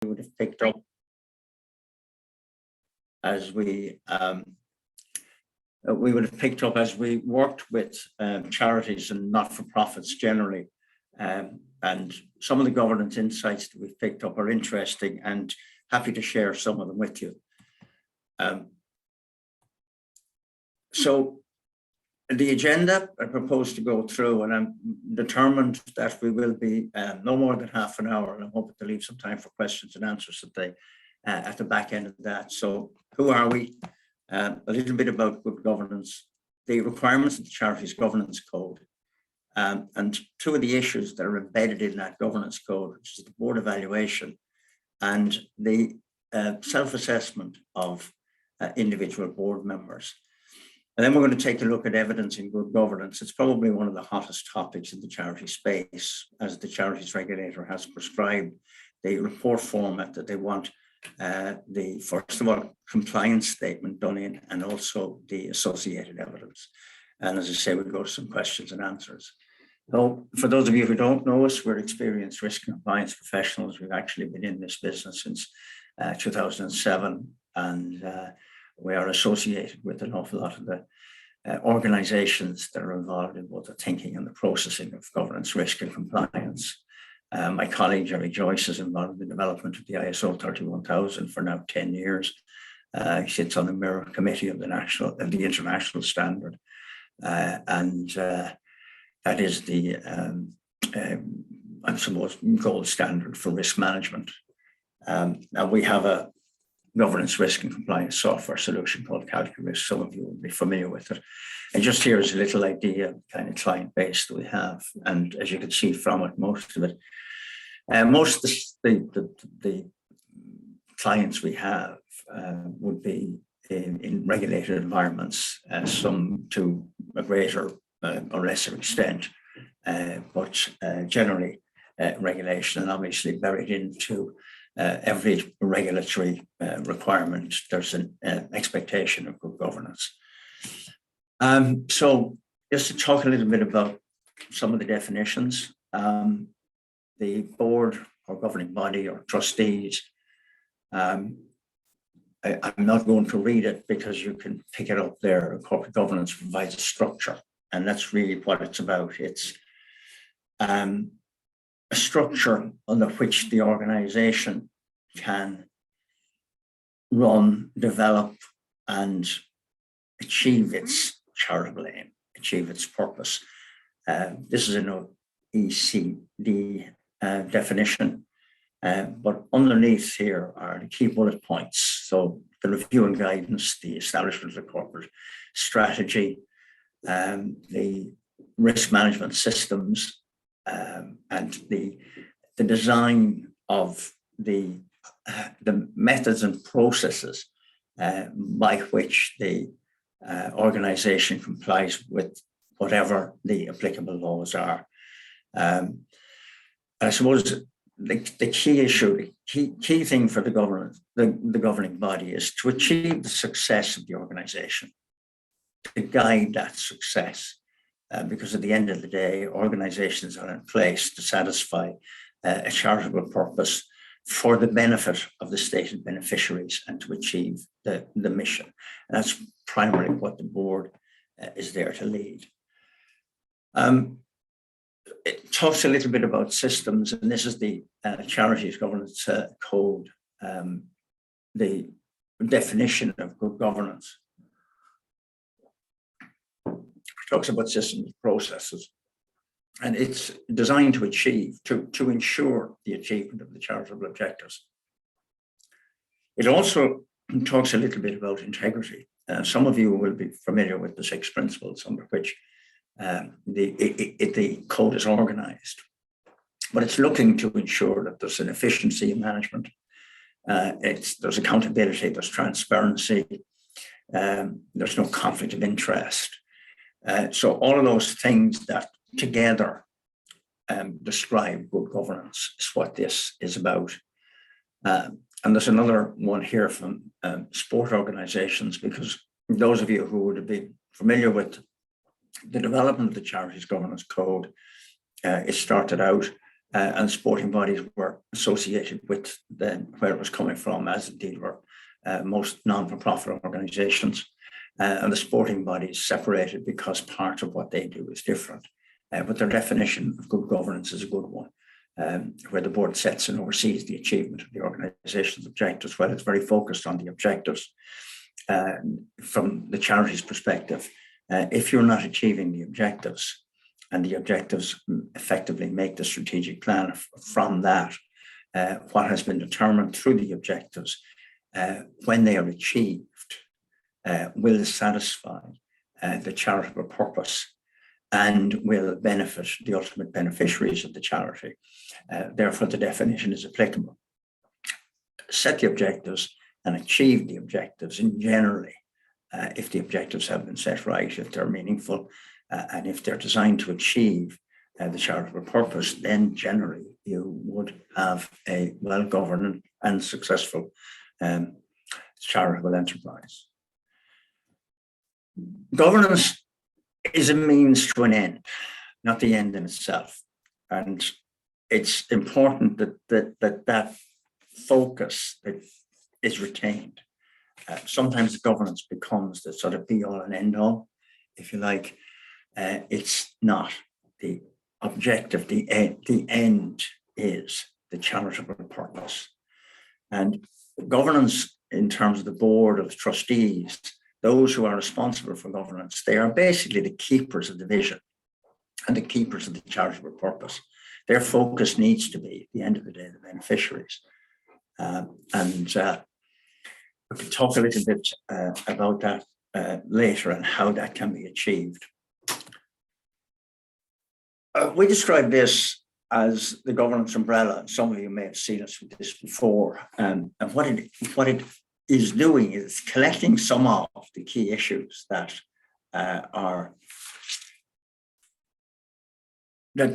would have picked up as we would have picked up as we worked with charities and not-for-profits generally. And some of the governance insights that we've picked up are interesting, and happy to share some of them with you. So the agenda I propose to go through, and I'm determined that we will be no more than half an hour, and I'm hoping to leave some time for questions and answers at the back end of that. So who are we? A little bit about good governance, the requirements of the Charities Governance Code, and two of the issues that are embedded in that governance code, which is the board evaluation and the self-assessment of individual board members. And then we're going to take a look at evidence in good governance. It's probably one of the hottest topics in the charity space, as the Charities Regulator has prescribed the report format that they want the, first of all, compliance statement done in, and also the associated evidence. And as I say, we'll go to some questions and answers. So for those of you who don't know us, we're experienced risk and compliance professionals. We've actually been in this business since 2007, and we are associated with an awful lot of the organizations that are involved in both the thinking and the processing of governance, risk and compliance. My colleague, Jerry Joyce, is involved in the development of the ISO 31000 for now 10 years. He sits on the mirror committee of the international standard. And that is the, I suppose, gold standard for risk management. And we have a governance, risk and compliance software solution called calQrisk. Some of you will be familiar with it. And just here is a little idea of the kind of client base that we have. And as you can see from it, most of the clients we have would be in regulated environments, some to a greater or lesser extent, but generally regulation, and obviously buried into every regulatory requirement, there's an expectation of good governance. So just to talk a little bit about some of the definitions, the board or governing body or trustees, I'm not going to read it because you can pick it up there. Corporate governance provides a structure, and that's really what it's about. It's a structure under which the organization can run, develop, and achieve its charitable aim, achieve its purpose. This is an OECD definition, but underneath here are the key bullet points. So the review and guidance, the establishment of the corporate strategy, the risk management systems, and the design of the methods and processes by which the organization complies with whatever the applicable laws are. I suppose the key issue, the key thing for the governing body is to achieve the success of the organization, to guide that success. Because at the end of the day, organizations are in place to satisfy a charitable purpose for the benefit of the stated beneficiaries and to achieve the mission. And that's primarily what the board is there to lead. It talks a little bit about systems, and this is the Charities Governance Code, the definition of good governance. Talks about systems and processes, and it's designed to achieve, to ensure the achievement of the charitable objectives. It also talks a little bit about integrity. Some of you will be familiar with the 6 principles under which the code is organized, but it's looking to ensure that there's an efficiency in management. There's accountability, there's transparency, there's no conflict of interest. So all of those things that together describe good governance is what this is about. And there's another one here from sport organizations, because those of you who would be familiar with the development of the Charities Governance Code, it started out and sporting bodies were associated with where it was coming from, as indeed were most non-for-profit organizations. And the sporting bodies separated because part of what they do is different. But their definition of good governance is a good one, where the board sets and oversees the achievement of the organization's objectives. Well, it's very focused on the objectives. From the charity's perspective, if you're not achieving the objectives, and the objectives effectively make the strategic plan from that, what has been determined through the objectives, when they are achieved, will satisfy the charitable purpose and will benefit the ultimate beneficiaries of the charity. Therefore, the definition is applicable. Set the objectives and achieve the objectives, and generally, if the objectives have been set right, if they're meaningful, and if they're designed to achieve the charitable purpose, then generally you would have a well-governed and successful charitable enterprise. Governance is a means to an end, not the end in itself. And it's important that focus is retained. Sometimes governance becomes the sort of be-all and end-all, if you like. It's not. The objective, the end is the charitable purpose. And governance in terms of the board of trustees, those who are responsible for governance, they are basically the keepers of the vision and the keepers of the charitable purpose. Their focus needs to be, at the end of the day, the beneficiaries. We can talk a little bit about that later and how that can be achieved. We describe this as the governance umbrella, and some of you may have seen us with this before. And what it is doing is collecting some of the key issues that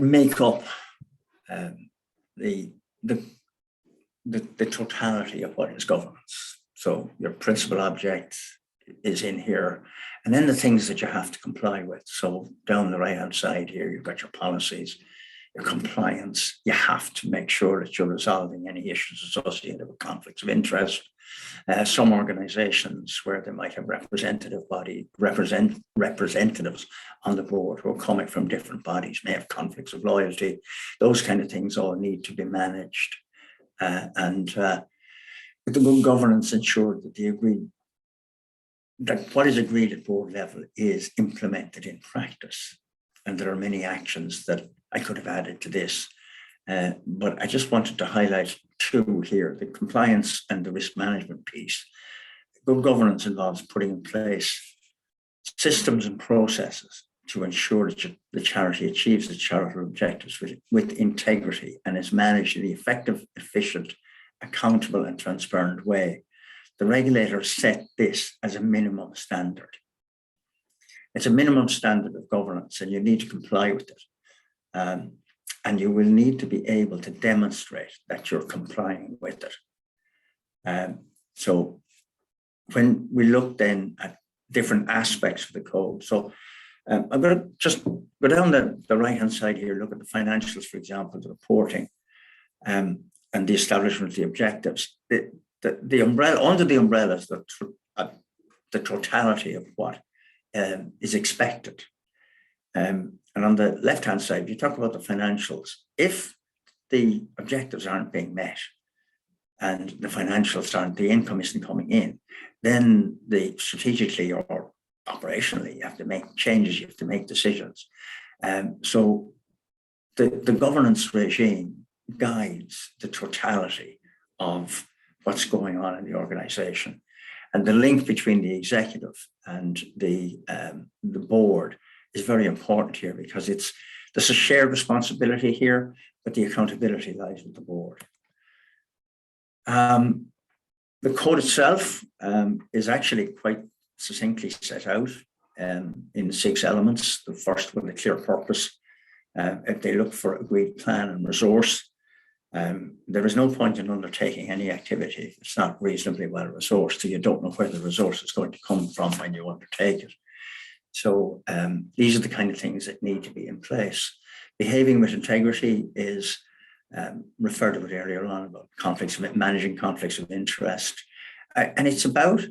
make up the totality of what is governance. So your principal object is in here, and then the things that you have to comply with. So down the right-hand side here, you've got your policies, your compliance. You have to make sure that you're resolving any issues associated with conflicts of interest. Some organizations where they might have representatives on the board who are coming from different bodies may have conflicts of loyalty. Those kind of things all need to be managed. With the good governance ensured that what is agreed at board level is implemented in practice. And there are many actions that I could have added to this, but I just wanted to highlight two here: the compliance and the risk management piece. Good governance involves putting in place systems and processes to ensure that the charity achieves its charitable objectives with integrity and is managed in an effective, efficient, accountable and transparent way. The regulator set this as a minimum standard. It's a minimum standard of governance, and you need to comply with it. And you will need to be able to demonstrate that you're complying with it. So when we look then at different aspects of the code, so I'm going to just go down the right-hand side here, look at the financials, for example, the reporting, and the establishment of the objectives. The umbrella, under the umbrella is the totality of what is expected. And on the left-hand side, you talk about the financials. If the objectives aren't being met and the financials aren't, the income isn't coming in, then strategically or operationally, you have to make changes, you have to make decisions. So the governance regime guides the totality of what's going on in the organization. And the link between the executive and the board is very important here, because there's a shared responsibility here, but the accountability lies with the board. The code itself is actually quite succinctly set out in 6 elements. The first one, the clear purpose. If they look for agreed plan and resource, there is no point in undertaking any activity if it's not reasonably well resourced, so you don't know where the resource is going to come from when you undertake it. So these are the kind of things that need to be in place. Behaving with integrity is referred to it earlier on about managing conflicts of interest. And it's about,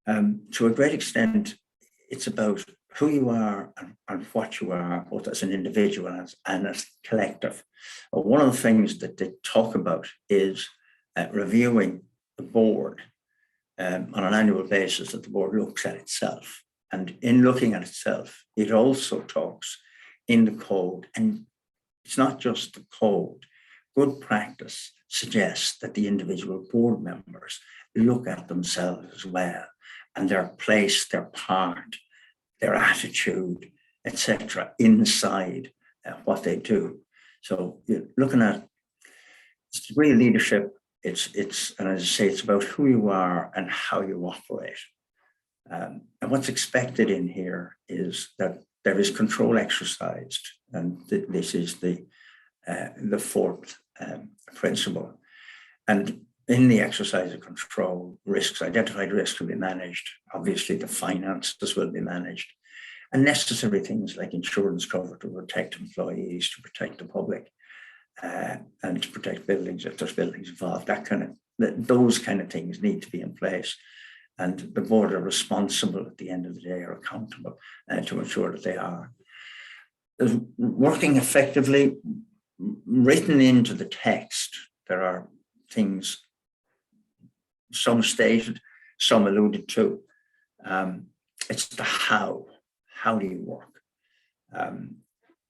to a great extent, it's about who you are and what you are, both as an individual and as a collective. One of the things that they talk about is reviewing the board on an annual basis, that the board looks at itself. And in looking at itself, it also talks in the code, and it's not just the code. Good practice suggests that the individual board members look at themselves as well, and their place, their part, their attitude, etc., inside what they do. So you're looking at it's degree of leadership. It's and as I say, it's about who you are and how you operate. And what's expected in here is that there is control exercised, and this is the fourth principle. And in the exercise of control, identified risks will be managed. Obviously, the finances will be managed, and necessary things like insurance cover to protect employees, to protect the public, and to protect buildings if there's buildings involved. Those kind of things need to be in place, and the board are responsible at the end of the day, are accountable to ensure that they are working effectively. Written into the text, there are things, some stated, some alluded to. It's the how. How do you work?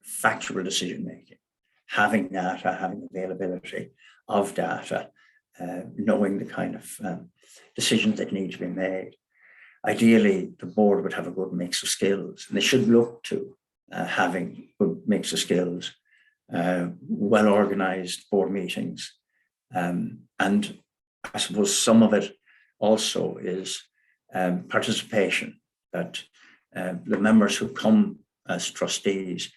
Factual decision making, having data, having availability of data, knowing the kind of decisions that need to be made. Ideally, the board would have a good mix of skills, and they should look to having a good mix of skills, well-organized board meetings. And I suppose some of it also is participation, that the members who come as trustees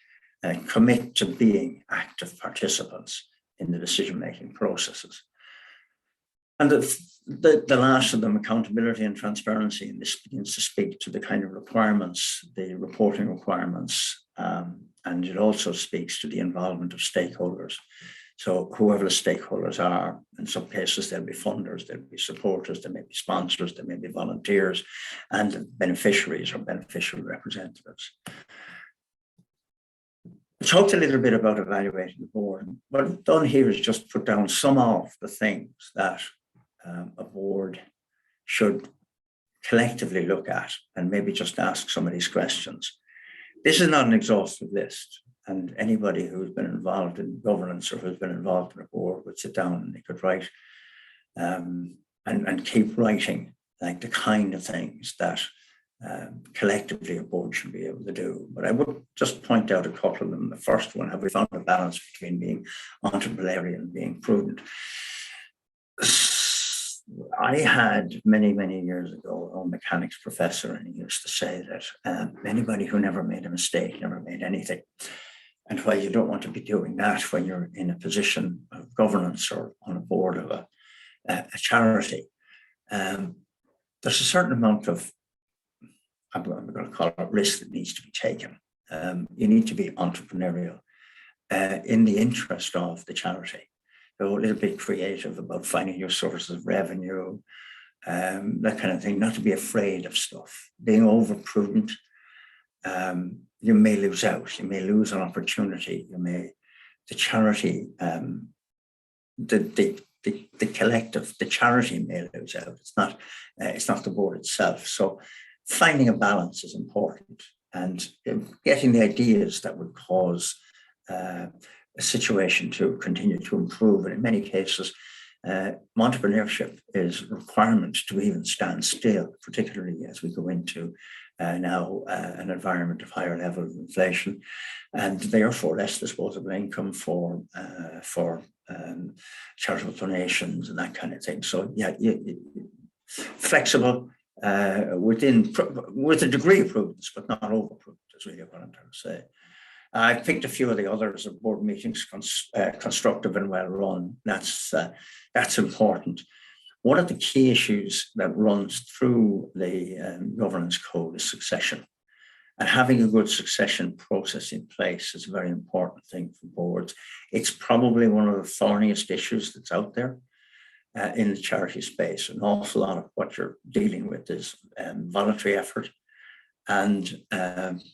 commit to being active participants in the decision-making processes. And the last of them, accountability and transparency, and this begins to speak to the kind of requirements, the reporting requirements, and it also speaks to the involvement of stakeholders. So whoever the stakeholders are, in some cases there'll be funders, there'll be supporters, there may be sponsors, there may be volunteers, and beneficiaries or beneficial representatives. I talked a little bit about evaluating the board. What I've done here is just put down some of the things that a board should collectively look at, and maybe just ask some of these questions. This is not an exhaustive list, and anybody who's been involved in governance or who's been involved in a board would sit down and they could write and keep writing, like the kind of things that collectively a board should be able to do. But I would just point out a couple of them. The first one, have we found a balance between being entrepreneurial and being prudent? I had many years ago a mechanics professor, and he used to say that anybody who never made a mistake never made anything. And while you don't want to be doing that when you're in a position of governance or on a board of a charity, there's a certain amount of, I'm going to call it, risk that needs to be taken. You need to be entrepreneurial in the interest of the charity. So a little bit creative about finding your sources of revenue, that kind of thing, not to be afraid of stuff. Being over prudent, you may lose out, you may lose an opportunity, the charity, the collective, the charity may lose out. It's not the board itself. So finding a balance is important, and getting the ideas that would cause a situation to continue to improve. And in many cases, entrepreneurship is a requirement to even stand still, particularly as we go into now an environment of higher level of inflation, and therefore less disposable income for charitable donations and that kind of thing. So yeah, flexible with a degree of prudence, but not over prudent, is really what I'm trying to say. I picked a few of the others of board meetings, constructive and well run. That's important. One of the key issues that runs through the governance code is succession. And having a good succession process in place is a very important thing for boards. It's probably one of the thorniest issues that's out there in the charity space. An awful lot of what you're dealing with is voluntary effort, and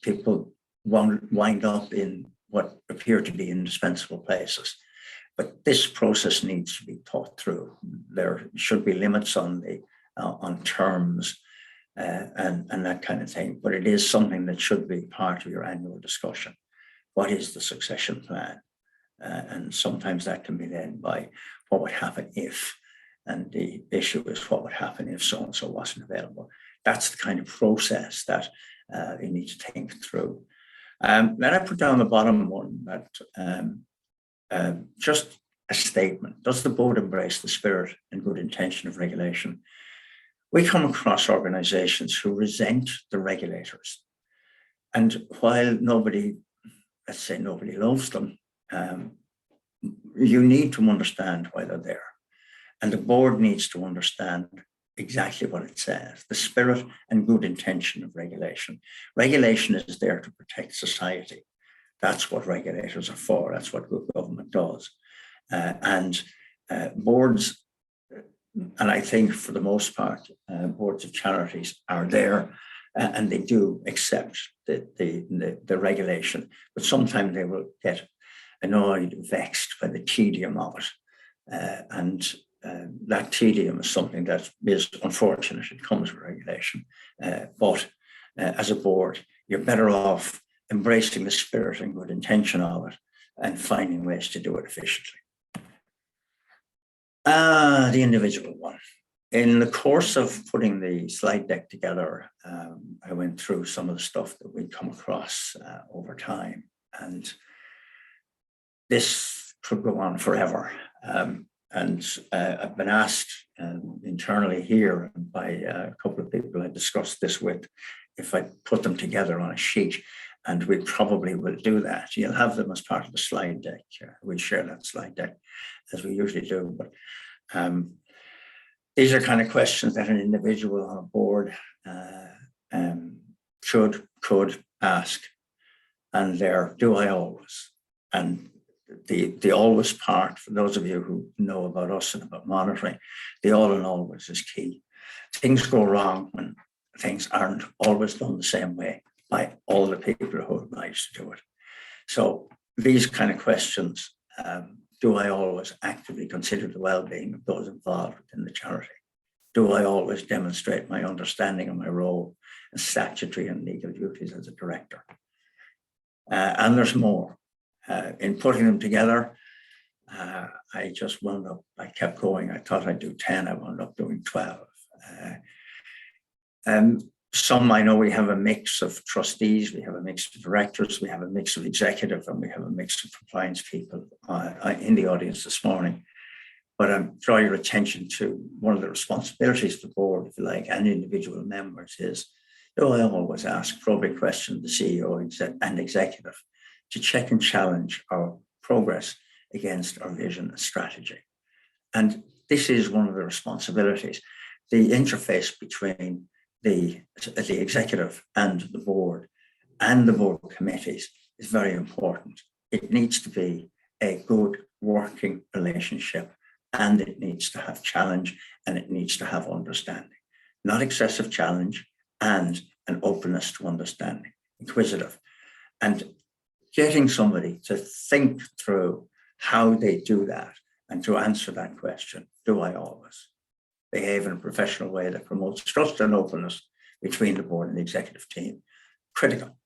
people wind up in what appear to be indispensable places. But this process needs to be thought through. There should be limits on terms and that kind of thing. But it is something that should be part of your annual discussion. What is the succession plan? And sometimes that can be led by what would happen if, and the issue is what would happen if so-and-so wasn't available. That's the kind of process that you need to think through. Then I put down the bottom one that just a statement. Does the board embrace the spirit and good intention of regulation? We come across organizations who resent the regulators. And while let's say nobody loves them, you need to understand why they're there. And the board needs to understand exactly what it says, the spirit and good intention of regulation. Regulation is there to protect society. That's what regulators are for. That's what good government does. Boards, and I think for the most part, boards of charities are there and they do accept the regulation, but sometimes they will get annoyed, vexed by the tedium of it. That tedium is something that is unfortunate. It comes with regulation. But as a board, you're better off embracing the spirit and good intention of it and finding ways to do it efficiently. The individual one. In the course of putting the slide deck together, I went through some of the stuff that we'd come across over time. And this could go on forever. I've been asked internally here by a couple of people I discussed this with if I put them together on a sheet, and we probably will do that. You'll have them as part of the slide deck. We'll share that slide deck as we usually do. But these are kind of questions that an individual on a board could ask. And they're, do I always? And the always part, for those of you who know about us and about monitoring, the all and always is key. Things go wrong when things aren't always done the same way by all the people who are obliged to do it. So these kind of questions, do I always actively consider the well-being of those involved in the charity? Do I always demonstrate my understanding of my role and statutory and legal duties as a director? And there's more. In putting them together, I just wound up, I kept going. I thought I'd do 10, I wound up doing 12. Some I know we have a mix of trustees, we have a mix of directors, we have a mix of executive, and we have a mix of compliance people in the audience this morning. But I draw your attention to one of the responsibilities of the board, if you like, and individual members is, do I always ask probing questions the CEO and executive to check and challenge our progress against our vision and strategy. And this is one of the responsibilities. The interface between the executive and the board committees is very important. It needs to be a good working relationship, and it needs to have challenge, and it needs to have understanding. Not excessive challenge, and an openness to understanding, inquisitive. And getting somebody to think through how they do that and to answer that question, do I always behave in a professional way that promotes trust and openness between the board and the executive team? Critical.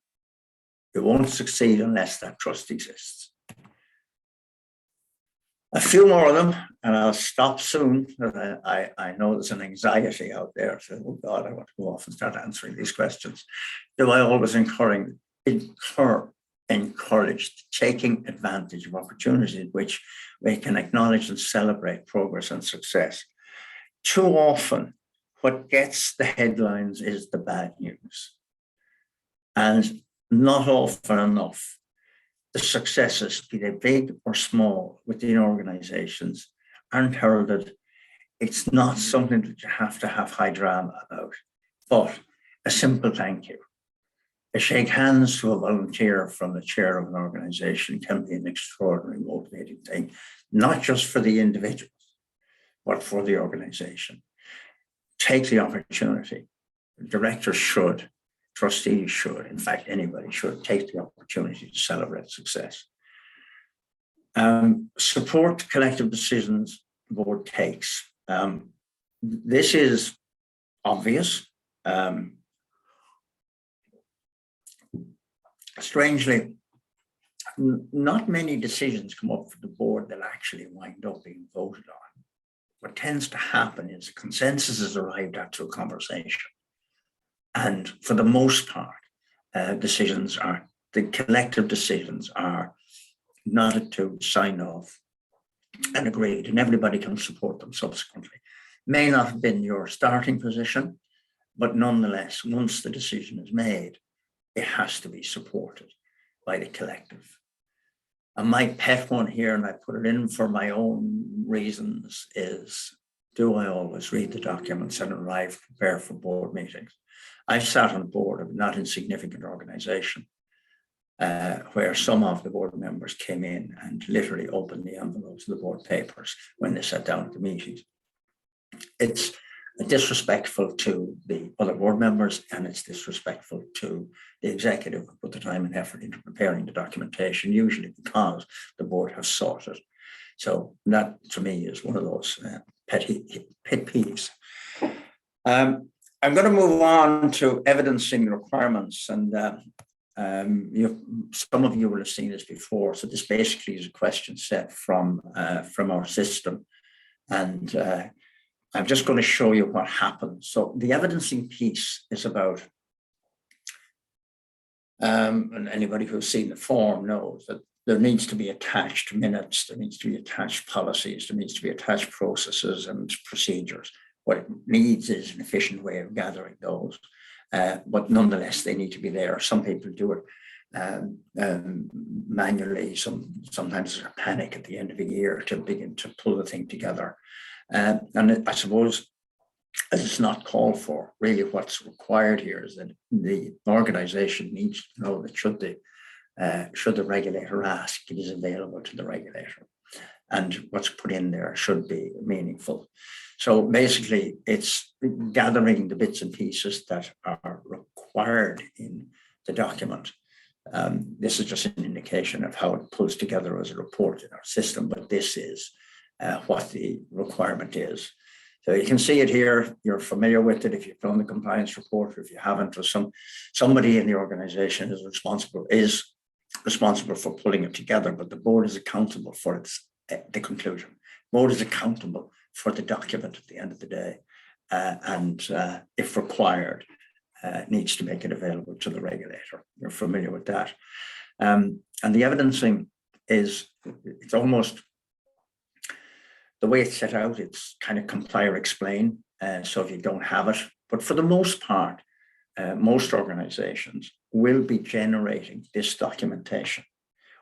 You won't succeed unless that trust exists. A few more of them, and I'll stop soon. I know there's an anxiety out there. So, oh God, I want to go off and start answering these questions. Do I always encourage taking advantage of opportunities in which we can acknowledge and celebrate progress and success? Too often, what gets the headlines is the bad news. And not often enough, the successes, be they big or small within organizations, aren't heralded. It's not something that you have to have high drama about, but a simple thank you. A shake hands to a volunteer from the chair of an organization can be an extraordinarily motivating thing, not just for the individuals, but for the organization. Take the opportunity. Directors should, trustees should, in fact, anybody should take the opportunity to celebrate success. Support collective decisions the board takes. This is obvious. Strangely, not many decisions come up for the board that actually wind up being voted on. What tends to happen is a consensus is arrived at through conversation. And for the most part, the collective decisions are nodded to, signed off, and agreed, and everybody can support them subsequently. May not have been your starting position, but nonetheless, once the decision is made, it has to be supported by the collective. And my pet one here, and I put it in for my own reasons, is, do I always read the documents and arrive prepared for board meetings? I've sat on the board of a not insignificant organization where some of the board members came in and literally opened the envelopes of the board papers when they sat down at the meetings. It's disrespectful to the other board members, and it's disrespectful to the executive who put the time and effort into preparing the documentation, usually because the board has sought it. So that, to me, is one of those pet peeves. I'm going to move on to evidencing requirements, and some of you will have seen this before. So this basically is a question set from our system, and I'm just going to show you what happens. So the evidencing piece is about, and anybody who's seen the form knows that there needs to be attached minutes, there needs to be attached policies, there needs to be attached processes and procedures. What it needs is an efficient way of gathering those, but nonetheless, they need to be there. Some people do it manually. Sometimes there's a panic at the end of a year to begin to pull the thing together. And I suppose, as it's not called for, really what's required here is that the organization needs to know that should the regulator ask, it is available to the regulator. And what's put in there should be meaningful. So basically, it's gathering the bits and pieces that are required in the document. This is just an indication of how it pulls together as a report in our system, but this is what the requirement is. So you can see it here. You're familiar with it if you've done the compliance report, or if you haven't, or somebody in the organization is responsible for pulling it together, but the board is accountable for the conclusion. The board is accountable for the document at the end of the day, and if required, needs to make it available to the regulator. You're familiar with that. And the evidencing it's almost, the way it's set out, it's kind of comply or explain. So if you don't have it, but for the most part, most organizations will be generating this documentation,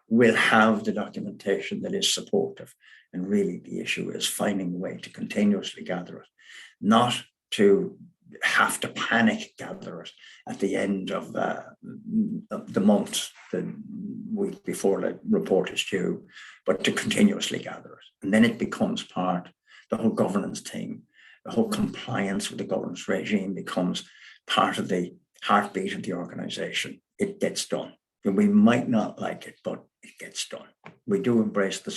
will have the documentation that is supportive. And really the issue is finding a way to continuously gather it, not to have to panic gather it at the end of the month, the week before the report is due, but to continuously gather it. And then it becomes the whole governance team, the whole compliance with the governance regime becomes part of the heartbeat of the organization. It gets done. And we might not like it, but it gets done. We do embrace the